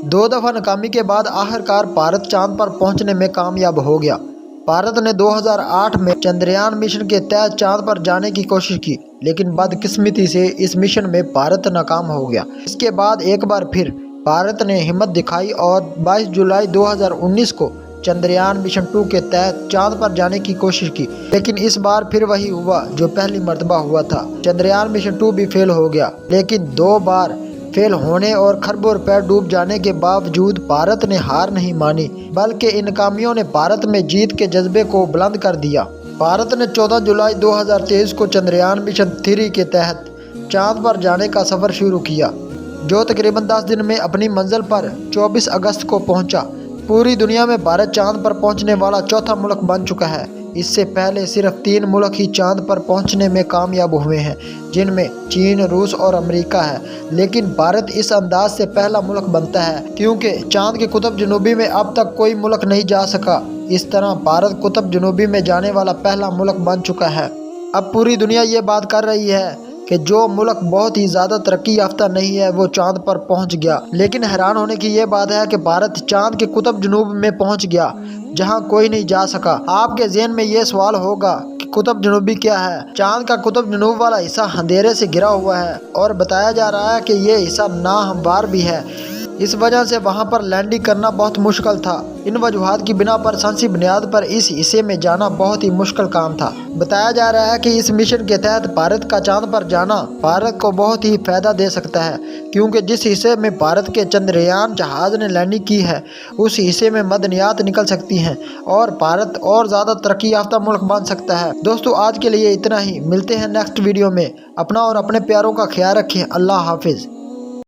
दो दफ़ा नाकामी के बाद आखिरकार भारत चांद पर पहुंचने में कामयाब हो गया। भारत ने 2008 में चंद्रयान मिशन के तहत चांद पर जाने की कोशिश की, लेकिन बदकिस्मती से इस मिशन में भारत नाकाम हो गया। इसके बाद एक बार फिर भारत ने हिम्मत दिखाई और 22 जुलाई 2019 को चंद्रयान मिशन 2 के तहत चांद पर जाने की कोशिश की, लेकिन इस बार फिर वही हुआ जो पहली मर्तबा हुआ था। चंद्रयान मिशन 2 भी फेल हो गया, लेकिन 2 बार फेल होने और खरबों रुपए डूब जाने के बावजूद भारत ने हार नहीं मानी, बल्कि इन नाकामियों ने भारत में जीत के जज्बे को बुलंद कर दिया। भारत ने 14 जुलाई 2023 को चंद्रयान मिशन 3 के तहत चांद पर जाने का सफ़र शुरू किया, जो तकरीबन 10 दिन में अपनी मंजिल पर 24 अगस्त को पहुंचा। पूरी दुनिया में भारत चांद पर पहुंचने वाला चौथा मुल्क बन चुका है। इससे पहले सिर्फ 3 मुल्क ही चांद पर पहुंचने में कामयाब हुए हैं, जिनमें चीन, रूस और अमेरिका है। लेकिन भारत इस अंदाज से पहला मुल्क बनता है क्योंकि चांद के कुतुब जनूबी में अब तक कोई मुल्क नहीं जा सका। इस तरह भारत कुतुब जनूबी में जाने वाला पहला मुल्क बन चुका है। अब पूरी दुनिया ये बात कर रही है कि जो मुल्क बहुत ही ज़्यादा तरक्की याफ्ता नहीं है वो चांद पर पहुंच गया। लेकिन हैरान होने की ये बात है कि भारत चांद के कुतुब जनूब में पहुंच गया, जहां कोई नहीं जा सका। आपके ज़हन में ये सवाल होगा कि कुतुब जनूबी क्या है? चांद का कुतुब जनूब वाला हिस्सा अंधेरे से घिरा हुआ है और बताया जा रहा है कि ये हिस्सा नाहमवार भी है। इस वजह से वहां पर लैंडिंग करना बहुत मुश्किल था। इन वजूहात की बिना पर साइंसी बुनियाद पर इस हिस्से में जाना बहुत ही मुश्किल काम था। बताया जा रहा है कि इस मिशन के तहत भारत का चांद पर जाना भारत को बहुत ही फायदा दे सकता है, क्योंकि जिस हिस्से में भारत के चंद्रयान जहाज ने लैंडिंग की है उस हिस्से में मदनियात निकल सकती हैं और भारत और ज़्यादा तरक्की याफ्ता मुल्क बन सकता है। दोस्तों, आज के लिए इतना ही। मिलते हैं नेक्स्ट वीडियो में। अपना और अपने प्यारों का ख्याल रखें। अल्लाह हाफिज़।